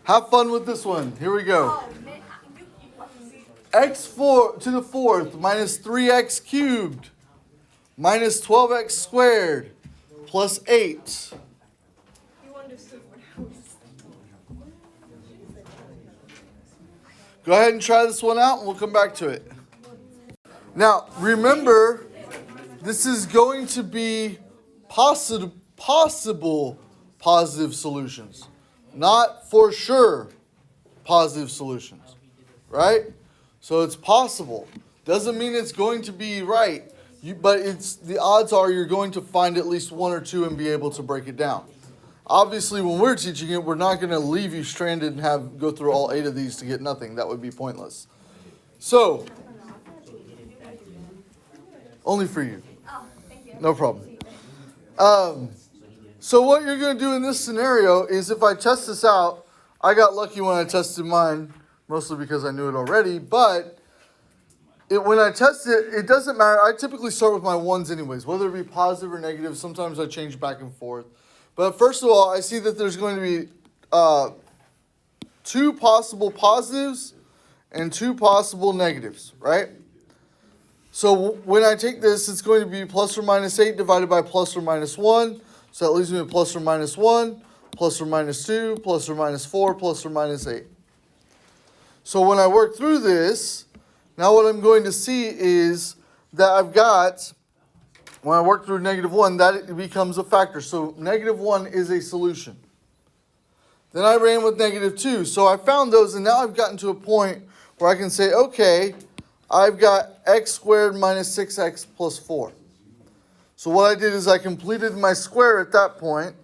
Have fun with this one. Here we go. X4 to the fourth minus 3x cubed minus 12x squared plus 8. Go ahead and try this one out and we'll come back to it. Now, remember, this is going to be possible positive solutions, not for sure positive solutions, right? So it's possible. Doesn't mean it's going to be right, but the odds are you're going to find at least one or two and be able to break it down. Obviously, when we're teaching it, we're not going to leave you stranded and go through all 8 of these to get nothing. That would be pointless. So, only for you. Oh, thank you. No problem. So what you're going to do in this scenario is if I test this out, I got lucky when I tested mine, mostly because I knew it already, but when I test it, it doesn't matter. I typically start with my ones anyways, whether it be positive or negative. Sometimes I change back and forth. But first of all, I see that there's going to be 2 possible positives and 2 possible negatives, right? So when I take this, it's going to be plus or minus 8 divided by plus or minus 1. So that leaves me with plus or minus 1, plus or minus 2, plus or minus 4, plus or minus 8. So when I work through this, now what I'm going to see is that I've got, when I work through negative 1, that it becomes a factor. So negative 1 is a solution. Then I ran with negative 2. So I found those, and now I've gotten to a point where I can say, okay, I've got x squared minus 6x plus 4. So what I did is I completed my square at that point,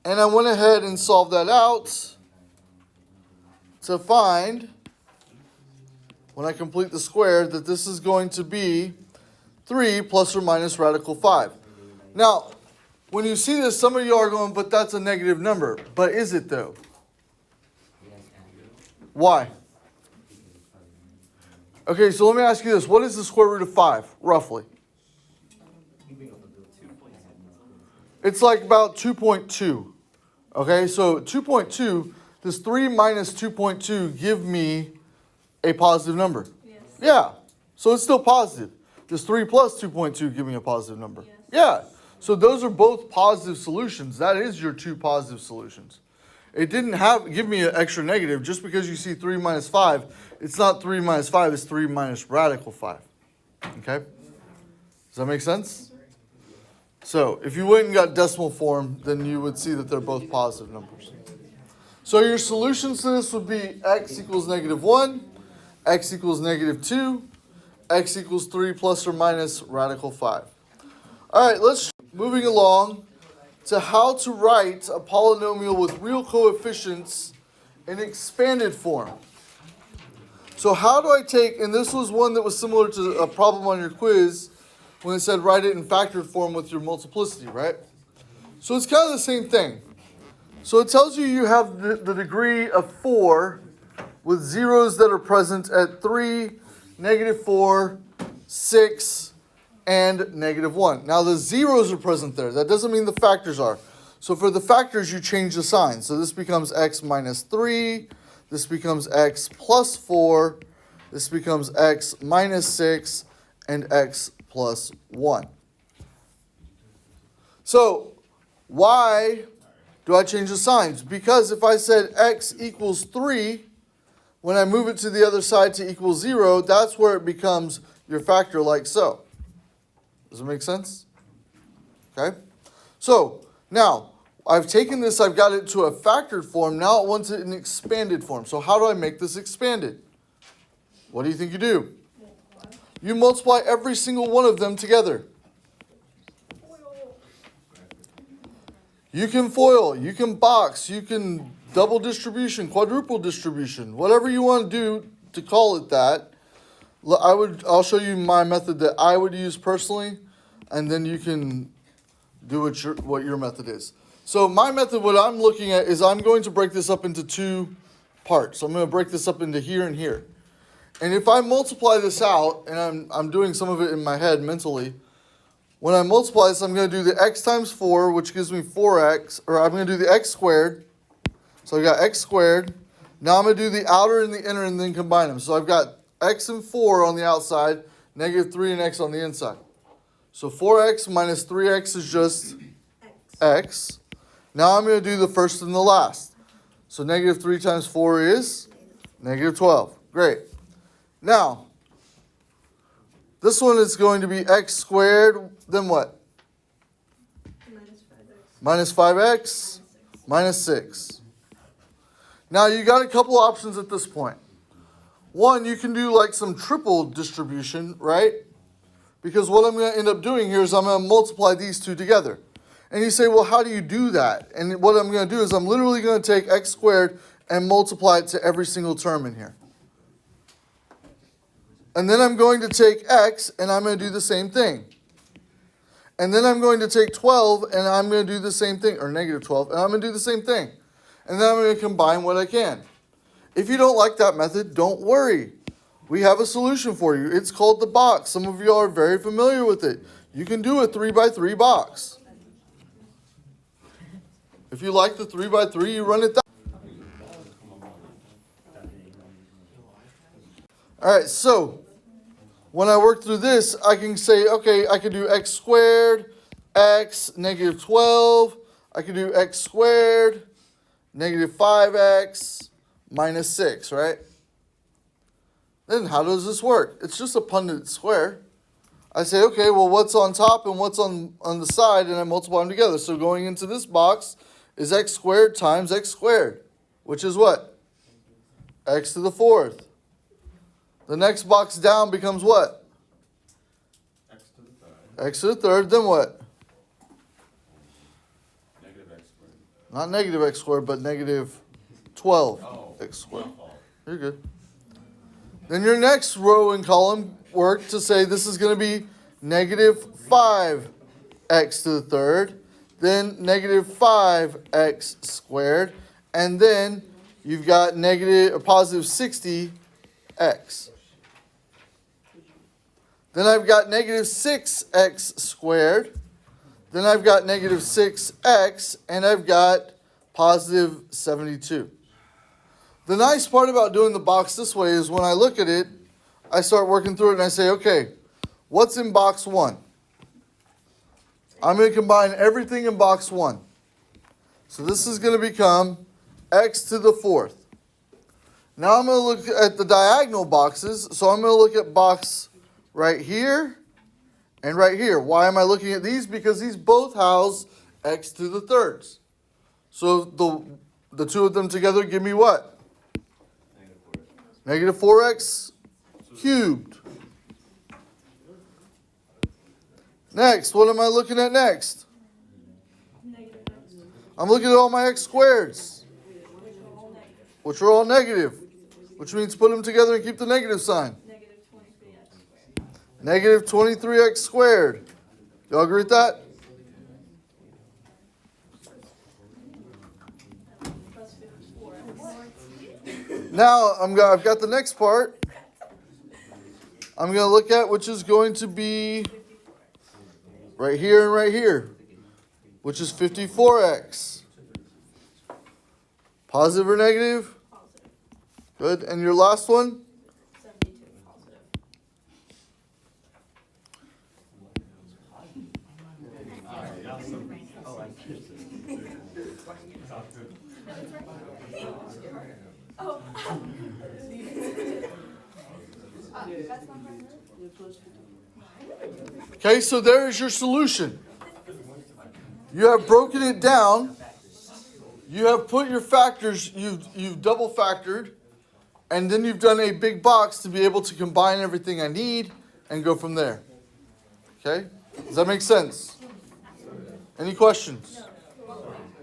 and I went ahead and solved that out to find, when I complete the square, that this is going to be 3 plus or minus radical 5. Now, when you see this, some of you are going, but that's a negative number. But is it though? Why? Okay, so let me ask you this. What is the square root of 5, roughly? It's like about 2.2. Okay, so 2.2, does 3 minus 2.2 give me a positive number? Yes. Yeah, so it's still positive. Does 3 plus 2.2 give me a positive number? Yes. Yeah, so those are both positive solutions. That is your 2 positive solutions. It didn't give me an extra negative. Just because you see 3 minus 5, it's not 3 minus 5, it's 3 minus radical 5. Okay? Does that make sense? So, if you went and got decimal form, then you would see that they're both positive numbers. So your solutions to this would be x equals negative 1, x equals negative 2, x equals 3 plus or minus radical 5. All right, let's moving along to how to write a polynomial with real coefficients in expanded form. So how do I take, and this was one that was similar to a problem on your quiz when it said write it in factored form with your multiplicity, right? So it's kind of the same thing. So it tells you you have the degree of 4 with zeros that are present at 3, negative 4, 6, and negative 1. Now the zeros are present there. That doesn't mean the factors are. So for the factors, you change the sign. So this becomes x minus 3. This becomes x plus 4. This becomes x minus 6. And x plus 1. So why do I change the signs? Because if I said x equals 3, when I move it to the other side to equal 0, that's where it becomes your factor like so. Does it make sense? Okay. So now I've taken this, I've got it to a factored form. Now it wants it in expanded form. So how do I make this expanded? What do you think you do? You multiply every single one of them together. You can FOIL, you can box, you can double distribution, quadruple distribution, whatever you want to do to call it that. I'll show you my method that I would use personally, and then you can do what your method is. So my method, what I'm looking at is I'm going to break this up into 2 parts. So I'm going to break this up into here and here. And if I multiply this out, and I'm doing some of it in my head mentally, When I multiply this, I'm going to do the x times 4, which gives me 4x, or I'm going to do the x squared. So I've got x squared. Now I'm going to do the outer and the inner and then combine them. So I've got x and 4 on the outside, negative 3 and x on the inside. So 4x minus 3x is just x. Now I'm going to do the first and the last. So negative 3 times 4 is negative 12. Great. Now, this one is going to be x squared, then what? Minus 5x minus 6. Now, you got a couple options at this point. One, you can do like some triple distribution, right? Because what I'm going to end up doing here is I'm going to multiply these two together. And you say, well, how do you do that? And what I'm going to do is I'm literally going to take x squared and multiply it to every single term in here. And then I'm going to take x and I'm going to do the same thing. And then I'm going to take 12 and I'm going to do the same thing, or negative 12, and I'm going to do the same thing. And then I'm going to combine what I can. If you don't like that method, don't worry. We have a solution for you. It's called the box. Some of you are very familiar with it. You can do a 3x3 box. If you like the 3x3, you run it that. All right, so when I work through this, I can say, okay, I can do x squared, x, negative 12. I can do x squared, negative 5x, minus 6, right? Then how does this work? It's just a Punnett square. I say, okay, well, what's on top and what's on the side, and I multiply them together. So going into this box is x squared times x squared, which is what? X to the 4th. The next box down becomes what? X to the third. X to the 3rd, then what? Negative x squared. Not negative x squared, but negative 12 x squared. You're good. Then your next row and column work to say this is going to be negative 5x to the 3rd, then negative 5x squared, and then you've got negative or positive 60x. Then I've got negative 6x squared. Then I've got negative 6x, and I've got positive 72. The nice part about doing the box this way is when I look at it, I start working through it and I say, okay, what's in box 1? I'm going to combine everything in box 1. So this is going to become x to the 4th. Now I'm going to look at the diagonal boxes. So I'm going to look at box right here and right here. Why am I looking at these? Because these both house x to the 3rds. So the two of them together give me what? Negative 4x cubed. Next, what am I looking at next? I'm looking at all my x squareds, which are all negative, which means put them together and keep the negative sign. Negative 23x squared. Y'all agree with that? Now I've got the next part I'm going to look at, which is going to be right here and right here, which is 54x. Positive or negative? Good. And your last one? 72 positive. Oh. Okay, so there is your solution. You have broken it down. You have put your factors, you've double factored, and then you've done a big box to be able to combine everything I need and go from there. Okay? Does that make sense? Any questions?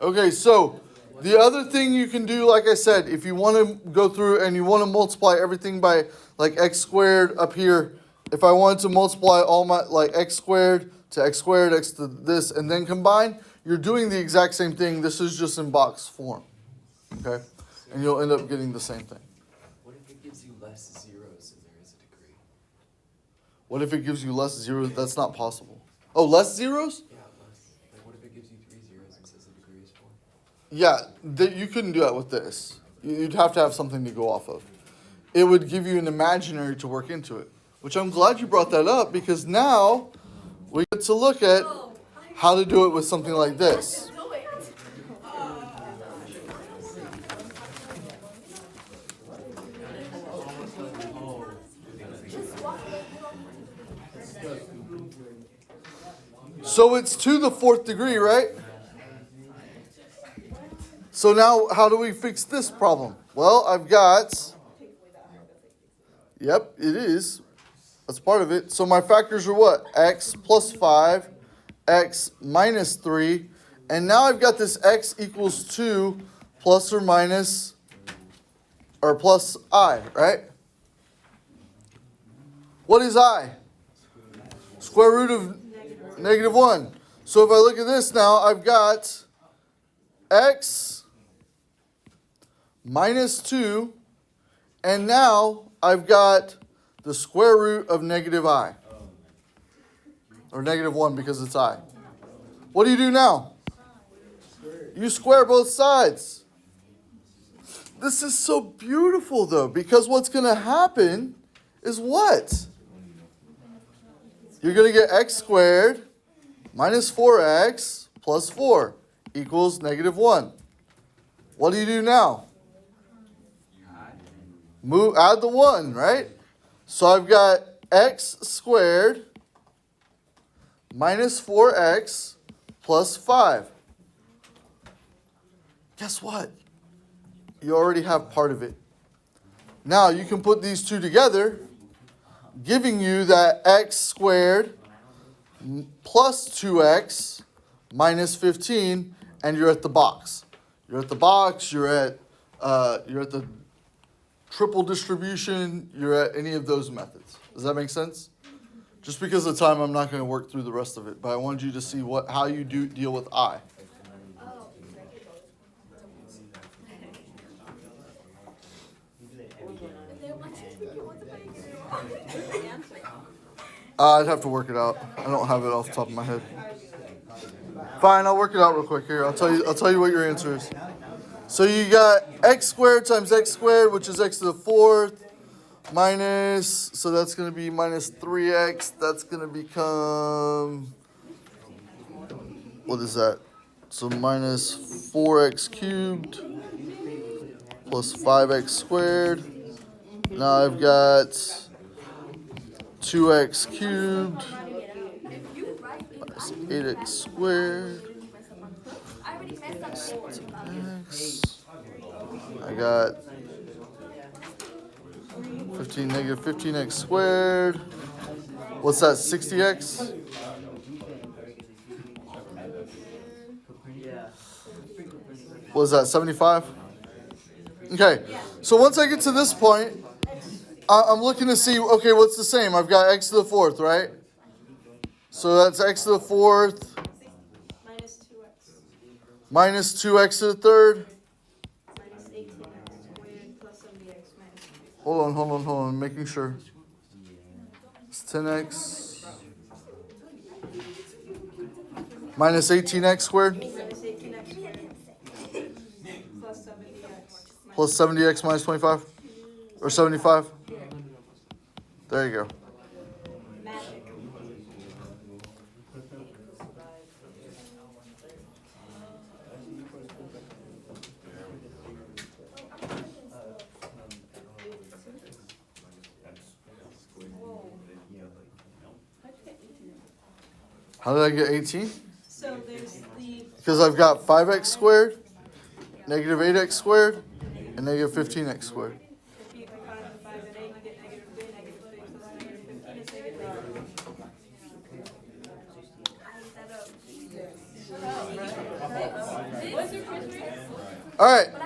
Okay, so the other thing you can do, like I said, if you want to go through and you want to multiply everything by like x squared up here, if I wanted to multiply all my like x squared, x to this, and then combine, you're doing the exact same thing. This is just in box form. Okay? And you'll end up getting the same thing. What if it gives you less zeros and there is a degree? What if it gives you less zeros? That's not possible. Oh, less zeros? Yeah, less. Like, what if it gives you 3 zeros and says the degree is 4? Yeah, you couldn't do that with this. You'd have to have something to go off of. It would give you an imaginary to work into it, which I'm glad you brought that up because now we get to look at how to do it with something like this. So it's to the 4th degree, right? So now how do we fix this problem? Well, I've got, yep, it is. That's part of it. So my factors are what? X plus 5, X minus 3, and now I've got this X equals 2 plus or minus, or plus I, right? What is I? Square root of negative 1. So if I look at this now, I've got X minus 2, and now I've got the square root of negative I. Or negative 1 because it's I. What do you do now? You square both sides. This is so beautiful though, because what's going to happen is what? You're going to get x squared minus 4x plus 4 equals negative 1. What do you do now? Add the 1, right? So I've got x squared minus 4x plus 5. Guess what? You already have part of it. Now you can put these two together, giving you that x squared plus 2x minus 15, and you're at the box. You're at the box, you're at the triple distribution, you're at any of those methods. Does that make sense? Just because of time, I'm not going to work through the rest of it, but I wanted you to see how you deal with I. I'd have to work it out. I don't have it off the top of my head. Fine, I'll work it out real quick here. I'll tell you what your answer is. So you got x squared times x squared, which is x to the 4th, minus, so that's going to be minus 3x. That's going to become, what is that? So minus 4x cubed plus 5x squared. Now I've got 2x cubed minus 8x squared. I got 15 negative 15x squared. What's that, 60x? What is that, 75? Okay, so once I get to this point, I'm looking to see, okay, what's the same? I've got x to the 4th, right? So that's x to the 4th. Minus 2x to the 3rd. Minus 18x squared plus 70x minus 3. Hold on. Making sure. It's 10x. Minus 18x squared. Minus 18x squared. Plus 70x. Plus 70x minus 25. Or 75. There you go. Magic. How did I get 18? So there's the Because I've got 5x squared, negative 8x squared, and negative 15x squared. if you combine the 5 and 8, you get negative 3, negative 3 plus negative 15 is negative 8. All right.